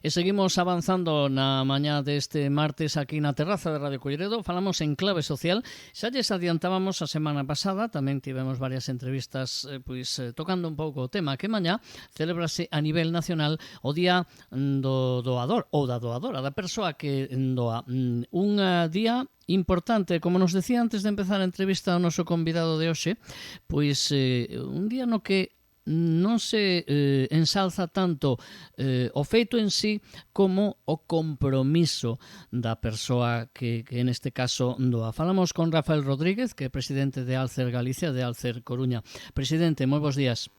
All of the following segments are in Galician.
E seguimos avanzando na mañá deste martes aquí na terraza de Radio Culleredo. Falamos en clave social. Xa lles adiantábamos a semana pasada, tamén tivemos varias entrevistas tocando un pouco o tema que mañá celebrase a nivel nacional o Día do Doador ou da doadora, da persoa que doa. Un día importante, como nos decía antes de empezar a entrevista ao noso convidado de hoxe, un día no que non se ensalza tanto o feito en sí como o compromiso da persoa que neste caso doa. Falamos con Rafael Rodríguez, que é presidente de Alcer Galicia, de Alcer Coruña. Presidente, moi bons días.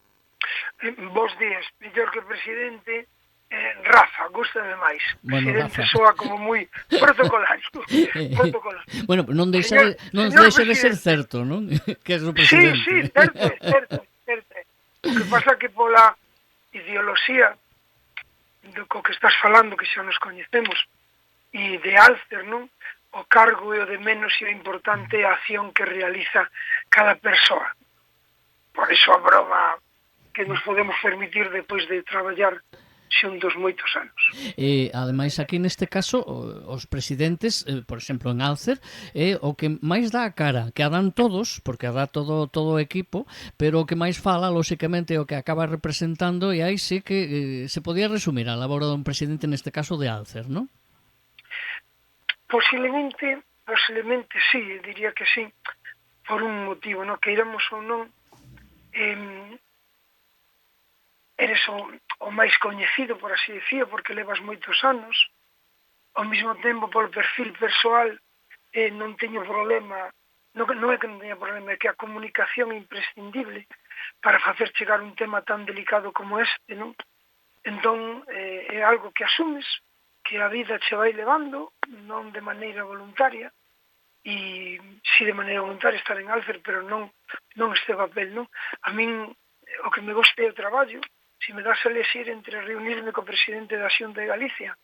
Bos días, mellor que presidente, Rafa, gústame máis. Bueno, presidente Rafa soa como moi protocolario. Bueno, non deixa de ser certo, non? Que é o presidente. Sí, certo. O que pasa que pola ideoloxía do que estás falando, que xa nos coñecemos, e de Alcer, non? O cargo é o de menos e o importante é a acción que realiza cada persoa. Por iso a broma que nos podemos permitir depois de traballar xuntos moitos anos. Ademais, aquí neste caso, os presidentes, por exemplo, en Alcer, é o que máis dá a cara, que a dan todos, porque a dá todo o equipo, pero o que máis fala, lóxicamente, é o que acaba representando, e aí sí que se podía resumir a labor dun presidente, neste caso de Alcer, non? Posiblemente sí, diría que sí, por un motivo, non? Que iramos ou non, eres o máis coñecido, por así dicir, porque levas moitos anos. Ao mesmo tempo, polo perfil persoal, non teño problema, non é que non teña problema, é que a comunicación é imprescindible para facer chegar un tema tan delicado como este, non? Entón, é algo que asumes, que a vida che vai levando, non de maneira voluntaria, e si de maneira voluntaria estar en Alcer, pero non este papel, non? A min, o que me gusta é o traballo. Se me das a elegir entre reunirme co presidente da Xunta de Galicia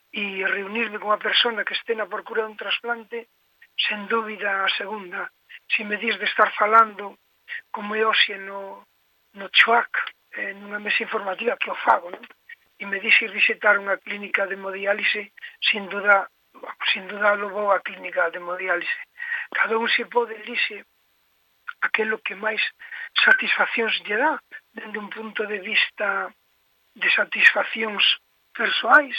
e reunirme con unha persona que este na procura dun trasplante, sen dúbida a segunda. Se me dis de estar falando como é hoxe no CHUAC, nunha mesa informativa que o fago, non? E me dis ir visitar unha clínica de hemodiálise, sin duda lo vou a clínica de hemodiálise. Cada un se pode elige aquilo que máis satisfaccións lle dá, dende un punto de vista de satisfaccións persoais,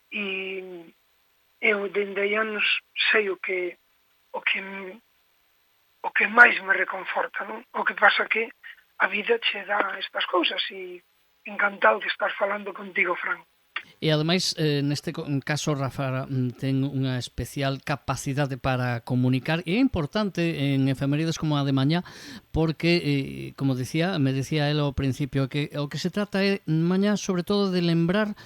e eu dende hai anos sei o que máis me reconforta, non? O que pasa que a vida che dá estas cousas, e encantado de estar falando contigo, Fran. E ademais, neste caso, Rafa ten unha especial capacidade para comunicar, e é importante en efemérides como a de mañá, porque, como me decía ele ao principio, que o que se trata é mañá sobre todo de lembrar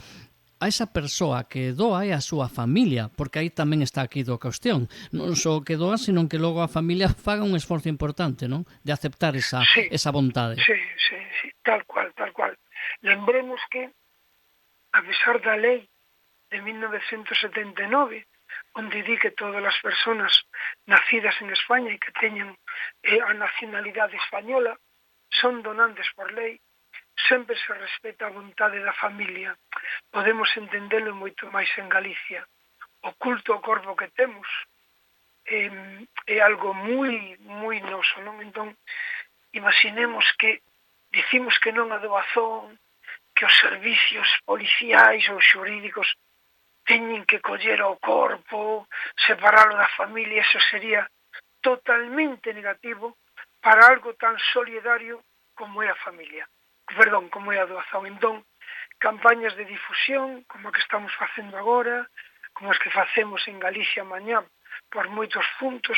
a esa persoa que doa e a súa familia, porque aí tamén está aquí do cuestión. Non só que doa, senón que logo a familia faga un esforzo importante, non? De aceptar esa vontade. Sí, tal cual. Lembremos que, a pesar da lei de 1979, onde di que todas as persoas nacidas en España e que teñen a nacionalidade española son donantes por lei, sempre se respeta a vontade da familia. Podemos entendelo moito máis en Galicia. O culto ao corpo que temos é algo moi noso, non? Entón, imaginemos que dicimos que non a doazón, que os servicios policiais ou xurídicos teñen que coller ao corpo, separalo da familia. Eso sería totalmente negativo para algo tan solidario como é a familia. Como é a doazón. Entón, campañas de difusión, como a que estamos facendo agora, como as que facemos en Galicia mañá, por moitos puntos,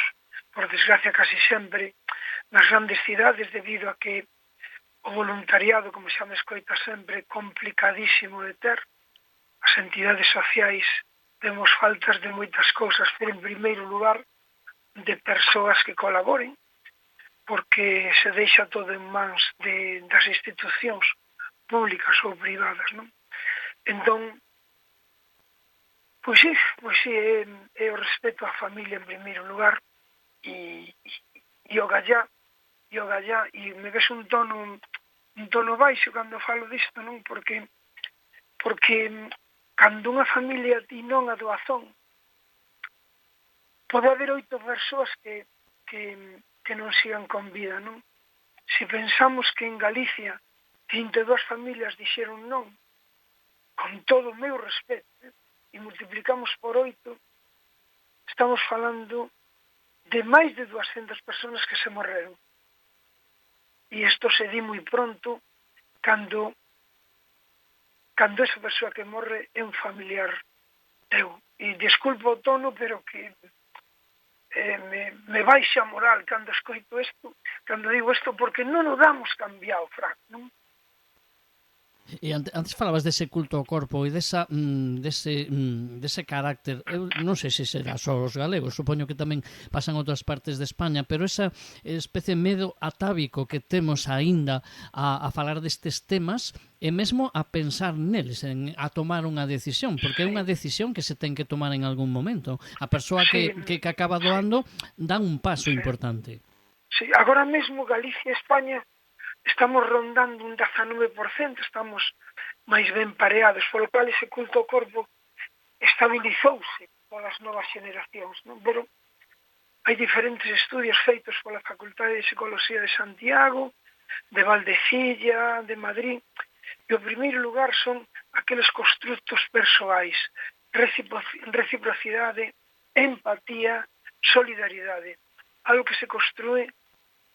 por desgracia casi sempre nas grandes cidades, debido a que o voluntariado, como xa me escoita sempre, complicadísimo de ter. As entidades sociais temos faltas de moitas cousas, pero en primeiro lugar de persoas que colaboren, porque se deixa todo en mans das institucións públicas ou privadas, non? Entón, pois sí, é o respeto á familia en primeiro lugar, e o gallá, e me ves un tono baixo cando falo disto, non? Porque Cando unha familia di non a doazón, pode haber 8 persoas que non sigan con vida, non? Se pensamos que en Galicia 32 familias dixeron non, con todo o meu respeto, e multiplicamos por 8, estamos falando de máis de 200 personas que se morreron. E isto se di moi pronto cando esa persoa que morre é un familiar teu. E desculpo o tono, pero que me baixa a moral cando escoito isto, cando digo isto, porque non o damos cambiado, Fran, non? E antes falabas dese culto ao corpo e dese carácter. Eu non sei se será só os galegos, supoño que tamén pasan outras partes de España, pero esa especie de medo atávico que temos aínda a falar destes temas e mesmo a pensar neles, a tomar unha decisión, porque é unha decisión que se ten que tomar en algún momento. A persoa que acaba doando dá un paso importante. Sí, agora mesmo Galicia e España estamos rondando un 19%, estamos máis ben pareados, polo cual ese culto ao corpo estabilizouse polas novas xeneracións, non? Pero hai diferentes estudios feitos pola Facultade de Psicología de Santiago, de Valdecilla, de Madrid, e o primeiro lugar son aqueles constructos persoais, reciprocidade, empatía, solidaridade, algo que se construe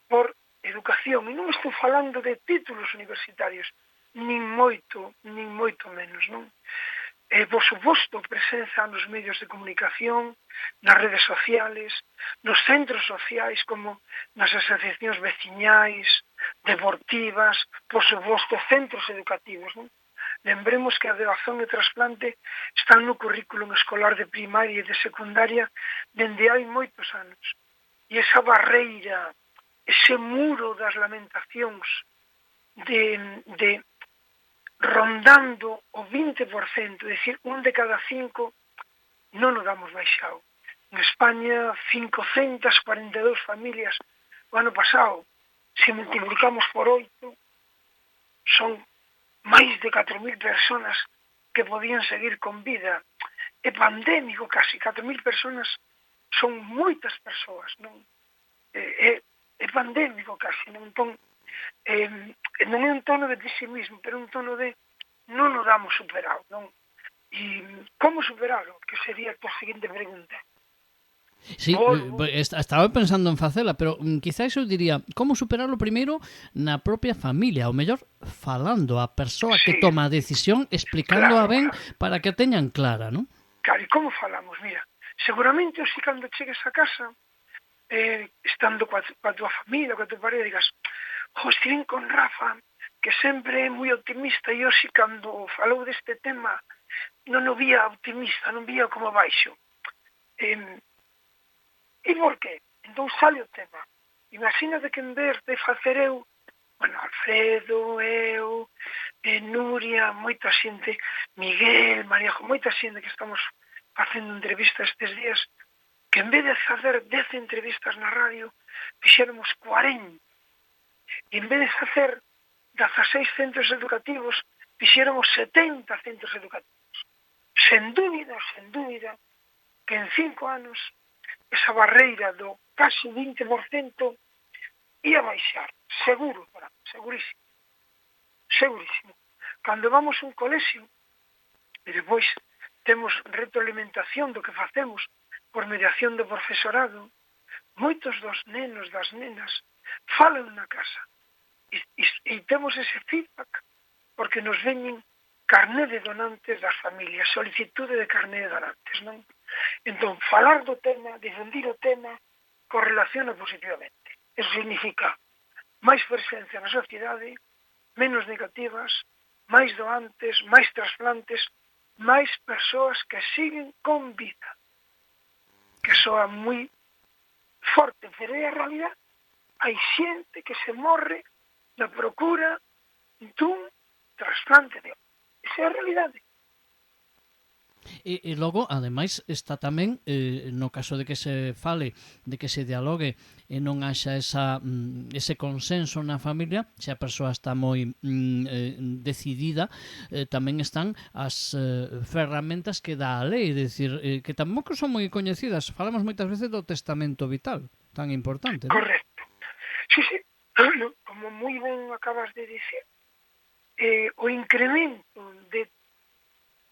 por educación, e non estou falando de títulos universitarios, nin moito menos, non? Por suposto, presenza nos medios de comunicación, nas redes sociales, nos centros sociais, como nas asociacións veciñais, deportivas, por suposto, centros educativos, non? Lembremos que a doazón e trasplante están no currículum escolar de primaria e de secundaria dende hai moitos anos. E esa barreira, ese muro das lamentacións de rondando o 20%, é dicir, un de cada 5, non o damos baixado. En España, 542 familias o ano pasado, se multiplicamos por 8, son máis de 4.000 personas que podían seguir con vida. É pandémico, casi 4.000 personas son moitas persoas, non? É pandémico casi, non? Entón, non é un tono de pesimismo, pero un tono de non o damos superado, non? E como superalo? Que sería a tua seguinte pregunta. Sí, estaba pensando en facela, pero quizás eu diría, como superarlo primeiro na propia familia, ou mellor, falando a persoa que toma a decisión, explicándoa ben para que a teñan clara, non? Claro, e como falamos? Mira, seguramente se cando chegues a casa, estando coa tua familia, coa tua parella, digas, estiven con Rafa, que sempre é moi optimista, e hoxe cando falou deste tema non o vía optimista, non vía como baixo. E por qué? Entón sale o tema. Imagínate que en vez de facer eu, Alfredo, eu, Nuria, moita xente, Miguel, María, moita xente que estamos facendo entrevistas estes días, que en vez de facer 10 entrevistas na radio, fixéramos 40. E en vez de facer 16 centros educativos, fixéramos 70 centros educativos. Sen dúbida, que en 5 anos, esa barreira do casi 20% ia baixar. Seguro, segurísimo. Cando vamos a un colexio, e depois temos retroalimentación do que facemos, por mediación do profesorado, moitos dos nenos, das nenas, falan na casa. E temos ese feedback porque nos veñen carné de donantes das familias, solicitude de carné de donantes, non? Entón, falar do tema, difundir o tema, correlaciona positivamente. Eso significa máis presencia na sociedade, menos negativas, máis doantes, máis trasplantes, máis persoas que siguen con vida. Que soa moi forte, pero é a realidad. Hai xente que se morre na procura dun trasplante de órgano. Esa é a realidade. E logo, ademais, está tamén, no caso de que se fale, de que se dialogue e non haxa ese consenso na familia, se a persoa está moi decidida, tamén están as ferramentas que dá a lei, decir, que tampouco son moi coñecidas. Falamos moitas veces do testamento vital, tan importante, non? Correcto. Sí, sí, como moi ben acabas de dicir, o incremento de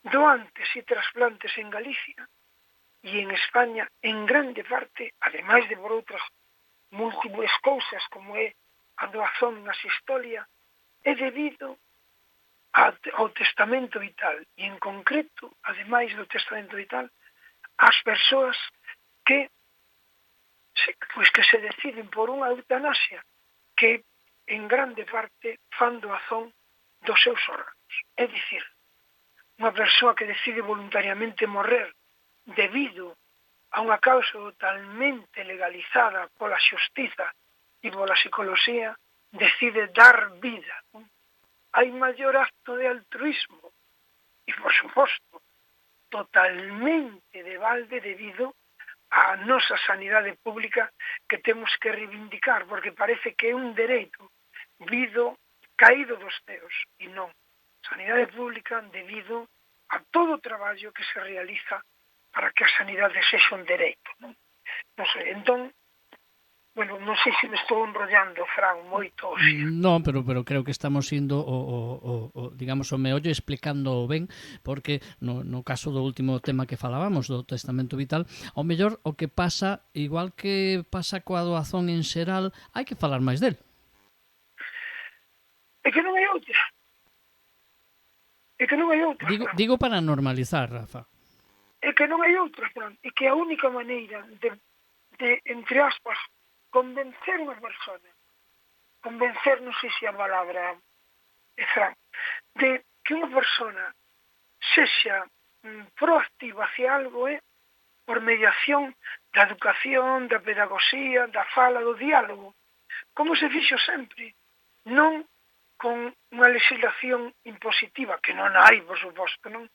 doantes e trasplantes en Galicia e en España, en grande parte, ademais de por outras múltiples cousas como é a doazón na sistolia, é debido ao testamento vital e, en concreto, ademais do testamento vital, ás persoas que se deciden por unha eutanasia que, en grande parte, fan doazón dos seus órganos. É dicir, unha persoa que decide voluntariamente morrer debido a unha causa totalmente legalizada pola xustiza e pola psicoloxía, decide dar vida. Hai maior acto de altruismo e, por suposto, totalmente de balde debido á nosa sanidade pública que temos que reivindicar, porque parece que é un dereito vido caído dos ceos, e non. Sanidade pública debido a todo o traballo que se realiza para que a sanidade sexa un dereito. Non sei, entón, bueno, non sei se me estou enrollando, Fran, moito hoxe. Non, pero creo que estamos indo digamos, o meollo explicando ben, porque no caso do último tema que falábamos, do testamento vital, ao mellor o que pasa, igual que pasa coa doazón en xeral, hai que falar máis del. É que non hai outra. É que non hai outra, Digo para normalizar, Rafa. É que non hai outra, Fran. É que a única maneira de entre aspas, convencer unha persona, convencer, non sei se a palabra é Fran, de que unha persona sexa proactiva hacia algo é por mediación da educación, da pedagogía, da fala, do diálogo, como se fixo sempre, non con unha legislación impositiva, que non hai, por suposto, non?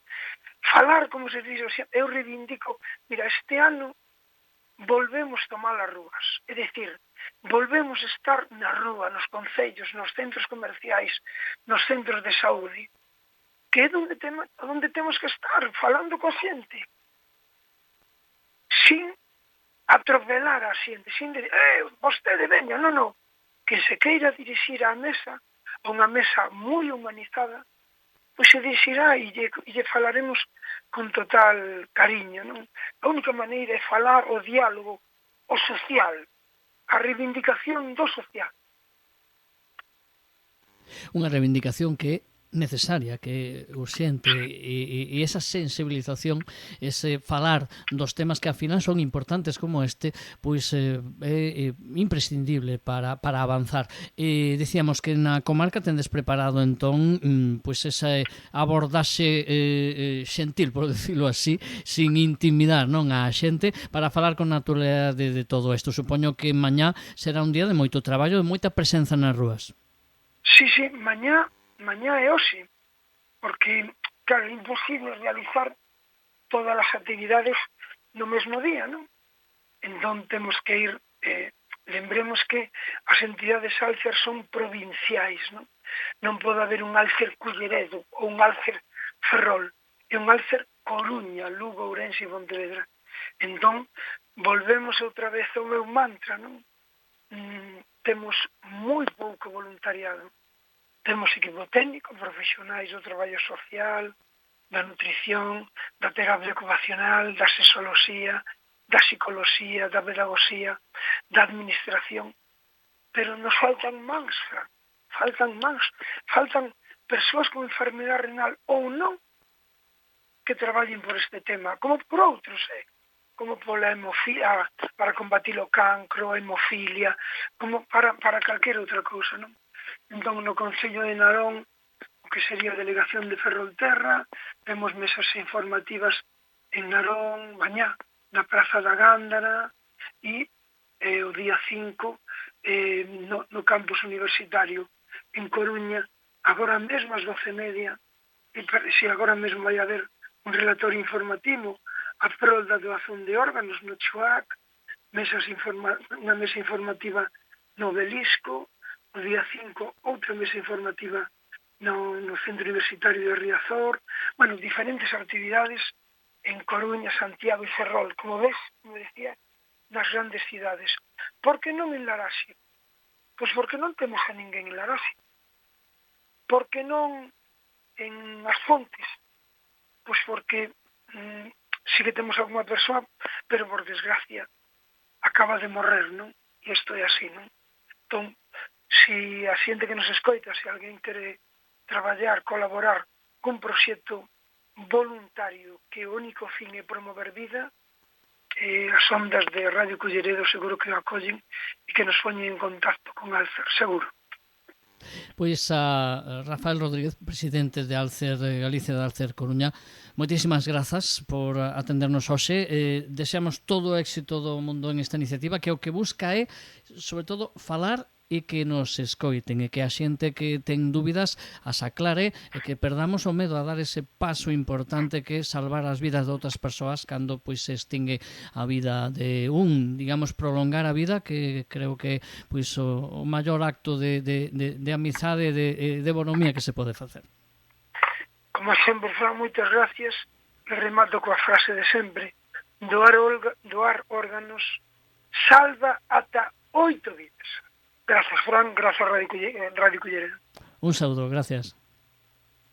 Falar como se fixo, eu reivindico, mira, este ano volvemos tomar as rúas, é dicir, volvemos estar na rúa, nos concellos, nos centros comerciais, nos centros de saúde, que é onde temos que estar, falando coa xente, sin atropelar a xente, sin decir, vostede veña, non, que se queira dirixir á mesa, unha mesa moi humanizada, pois se dirixirá e lle falaremos con total cariño, non? A única maneira é falar o diálogo, o social, a reivindicación do social. Unha reivindicación que é necesaria, que é urxente, e esa sensibilización, ese falar dos temas que ao final son importantes como este, pois é imprescindible para avanzar. Dicíamos que na comarca tendes preparado entón pois esa abordaxe xentil, por decirlo así, sin intimidar, non, a xente, para falar con naturalidade de todo isto. Supoño que mañá será un día de moito traballo, de moita presenza nas rúas. Sí, mañá é hoxe, porque, claro, é imposible realizar todas as actividades no mesmo día, non? Entón temos que ir, lembremos que as entidades Alcer son provinciais, non? Non pode haber un Alcer Culleredo ou un Alcer Ferrol, é un Alcer Coruña, Lugo, Ourense e Pontevedra. Entón, volvemos outra vez ao meu mantra, non? Temos moi pouco voluntariado. Temos equipo técnico, profesionais do traballo social, da nutrición, da terapia ocupacional, da sexoloxía, da psicoloxía, da pedagogía, da administración. Pero nos faltan mans, faltan persoas con enfermedade renal ou non que traballen por este tema, como por outros, como pola hemofilia, para combatir o cancro, a hemofilia, como para calquera outra cousa, non? Entón, no Concello de Narón, o que sería a Delegación de Ferrolterra, temos mesas informativas en Narón, mañá, na Praza da Gándara, e o día 5 no campus universitario en Coruña, agora mesmo ás 12:30, e agora mesmo vai haber un relatorio informativo a prol da doazón de órganos no Chuac, unha mesa informativa no Obelisco, o día 5 outra mesa informativa no Centro Universitario de Riazor, bueno, diferentes actividades en Coruña, Santiago e Ferrol, como ves, como decía, nas grandes cidades. Por que non en Laraxe? Pois porque non temos a ninguén en Laraxe. Por que non en As Fontes? Pois porque sí que temos alguma persoa, pero por desgracia acaba de morrer, non? E isto é así, non? Entón, se a xente que nos escoita, se alguén quere traballar, colaborar cun proxecto voluntario que o único fin é promover vida, as ondas de Radio Culleredo seguro que o acollen e que nos poñen en contacto con Alcer, seguro. Pois a Rafael Rodríguez, presidente de Alcer Galicia, de Alcer Coruña, moitísimas grazas por atendernos hoxe. Deseamos todo o éxito do mundo en esta iniciativa, que o que busca é, sobre todo, falar e que nos escoiten, e que a xente que ten dúbidas as aclare, e que perdamos o medo a dar ese paso importante que é salvar as vidas de outras persoas cando pois se extingue a vida de un, digamos, prolongar a vida, que creo que pois o maior acto de amizade, de bonomía que se pode facer. Como sempre, Fran, moitas gracias, e remato coa frase de sempre: doar órganos salva ata 8 vidas. Grazas, Fran, grazas Radio Culleredo. Un saúdo, gracias.